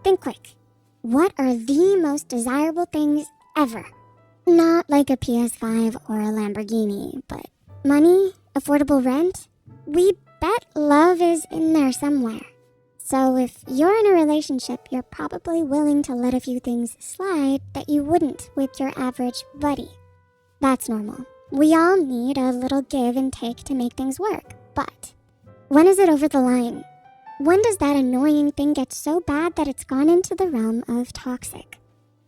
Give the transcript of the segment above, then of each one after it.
Think quick. What are the most desirable things ever? Not like a PS5 or a Lamborghini, but money, affordable rent. We bet love is in there somewhere. So if you're in a relationship, you're probably willing to let a few things slide that you wouldn't with your average buddy. That's normal. We all need a little give and take to make things work. But when is it over the line? When does that annoying thing get so bad that it's gone into the realm of toxic?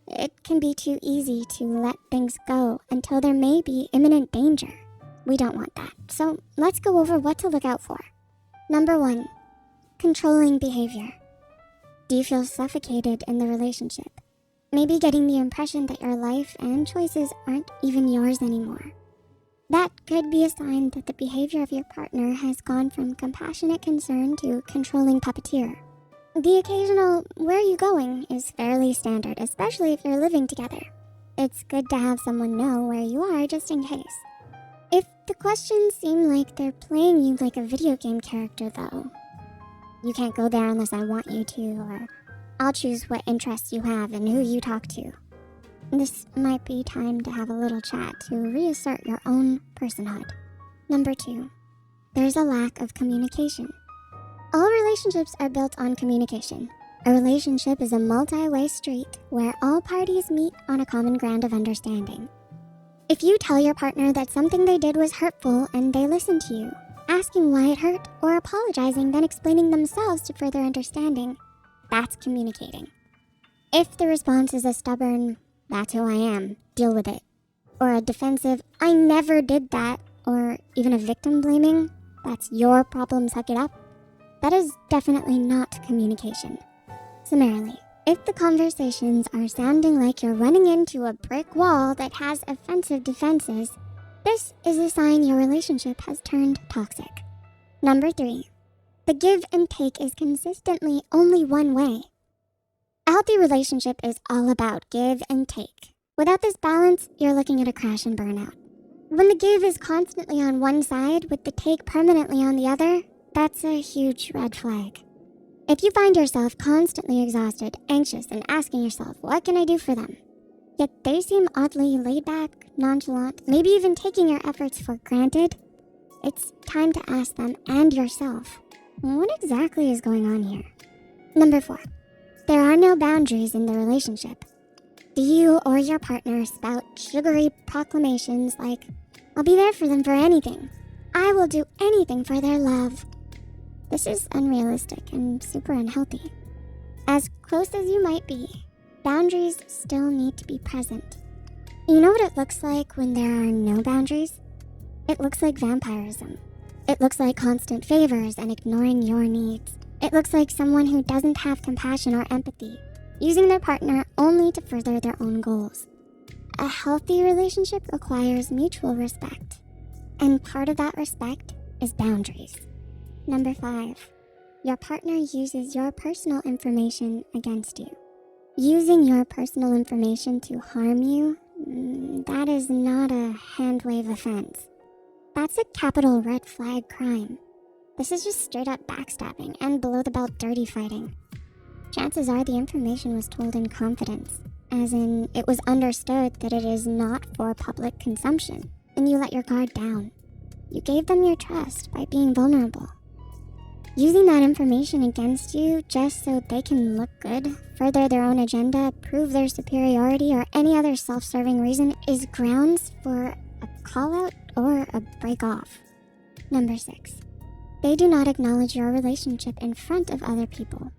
It can be too easy to let things go until there may be imminent danger. We don't want that. So let's go over what to look out for. Number 1, controlling behavior. Do you feel suffocated in the relationship? Maybe getting the impression that your life and choices aren't even yours anymore. That could be a sign that the behavior of your partner has gone from compassionate concern to controlling puppeteer. The occasional, "where are you going?" is fairly standard, especially if you're living together. It's good to have someone know where you are just in case. If the questions seem like they're playing you like a video game character though, "you can't go there unless I want you to," or "I'll choose what interests you have and who you talk to," this might be time to have a little chat to reassert your own personhood. Number 2, there's a lack of communication. All relationships are built on communication. A relationship is a multi-way street where all parties meet on a common ground of understanding. If you tell your partner that something they did was hurtful and they listen to you, asking why it hurt or apologizing, then explaining themselves to further understanding, that's communicating. If the response is a stubborn, "that's who I am, deal with it," or a defensive, "I never did that," or even a victim blaming, "that's your problem, suck it up," that is definitely not communication. Similarly, if the conversations are sounding like you're running into a brick wall that has offensive defenses, this is a sign your relationship has turned toxic. Number 3, the give and take is consistently only one way. A healthy relationship is all about give and take. Without this balance, you're looking at a crash and burnout. When the give is constantly on one side with the take permanently on the other, that's a huge red flag. If you find yourself constantly exhausted, anxious, and asking yourself, "what can I do for them?" yet they seem oddly laid back, nonchalant, maybe even taking your efforts for granted, it's time to ask them and yourself, what exactly is going on here? Number 4, there are no boundaries in the relationship. Do you or your partner spout sugary proclamations like, "I'll be there for them for anything. I will do anything for their love"? This is unrealistic and super unhealthy. As close as you might be, boundaries still need to be present. You know what it looks like when there are no boundaries? It looks like vampirism. It looks like constant favors and ignoring your needs. It looks like someone who doesn't have compassion or empathy, using their partner only to further their own goals. A healthy relationship requires mutual respect, and part of that respect is boundaries. Number 5, your partner uses your personal information against you. Using your personal information to harm you, that is not a hand-wave offense. That's a capital red flag crime. This is just straight up backstabbing and below-the-belt dirty fighting. Chances are the information was told in confidence, as in it was understood that it is not for public consumption, and you let your guard down. You gave them your trust by being vulnerable. Using that information against you just so they can look good, further their own agenda, prove their superiority, or any other self-serving reason is grounds for a call-out or a break-off. Number 6, they do not acknowledge your relationship in front of other people.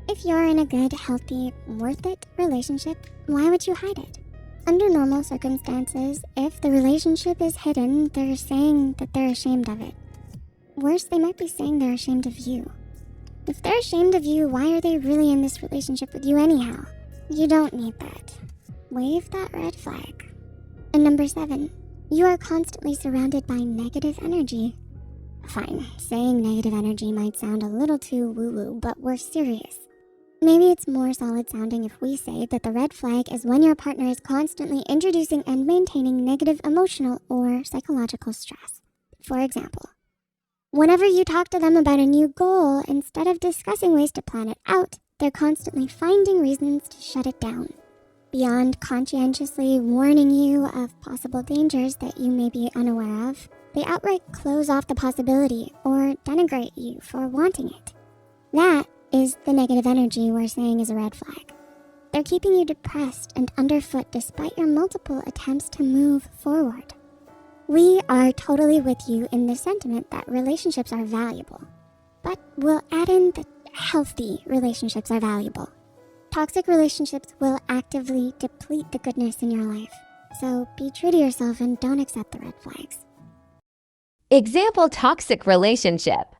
If you're in a good, healthy, worth it relationship, why would you hide it? Under normal circumstances, if the relationship is hidden, they're saying that they're ashamed of it. Worse, they might be saying they're ashamed of you. If they're ashamed of you, why are they really in this relationship with you anyhow? You don't need that. Wave that red flag. And number 7, you are constantly surrounded by negative energy. Fine, saying negative energy might sound a little too woo-woo, but we're serious. Maybe it's more solid sounding if we say that the red flag is when your partner is constantly introducing and maintaining negative emotional or psychological stress. For example, whenever you talk to them about a new goal, instead of discussing ways to plan it out, they're constantly finding reasons to shut it down. Beyond conscientiously warning you of possible dangers that you may be unaware of, they outright close off the possibility or denigrate you for wanting it. That is the negative energy we're saying is a red flag. They're keeping you depressed and underfoot despite your multiple attempts to move forward. We are totally with you in the sentiment that relationships are valuable, but we'll add in that healthy relationships are valuable. Toxic relationships will actively deplete the goodness in your life, so be true to yourself and don't accept the red flags. Example toxic relationship.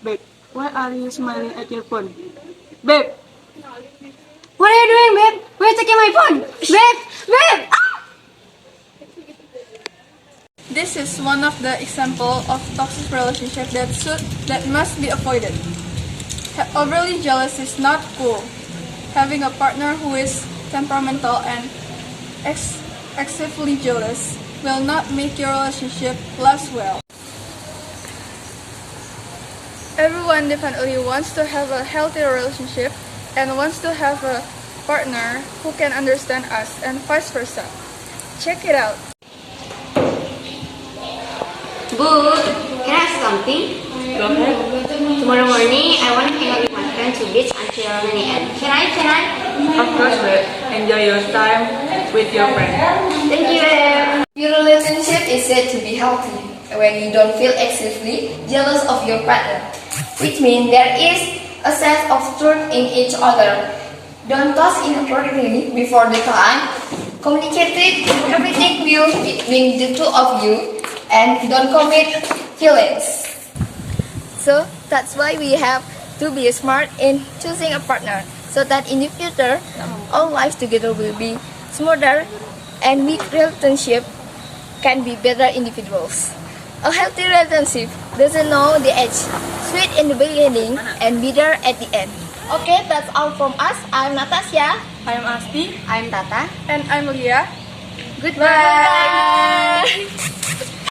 Babe, why are you smiling at your phone? Babe! What are you doing, babe? Why are you taking my phone? Babe! Babe! Ah! This is one of the examples of toxic relationship that must be avoided. Overly jealous is not cool. Having a partner who is temperamental and excessively jealous will not make your relationship last well. Everyone definitely wants to have a healthy relationship and wants to have a partner who can understand us and vice versa. Check it out. Boo, can I ask something? Go ahead. Tomorrow morning, I want to hang out with my friends to beach until 9 a.m. Can I? Of course, babe. Enjoy your time with your friend. Thank you, babe. Your relationship is said to be healthy when you don't feel excessively jealous of your partner, which means there is a sense of truth in each other. Don't toss inappropriately before the time. Communicate everything will between the two of you and don't commit feelings. So that's why we have to be smart in choosing a partner, so that in the future, our lives together will be smoother and we relationship can be better individuals. A healthy relationship doesn't know the age, sweet in the beginning and bitter at the end. Okay, that's all from us. I'm Natasya. I'm Asti. I'm Tata. And I'm Mahalia. Goodbye.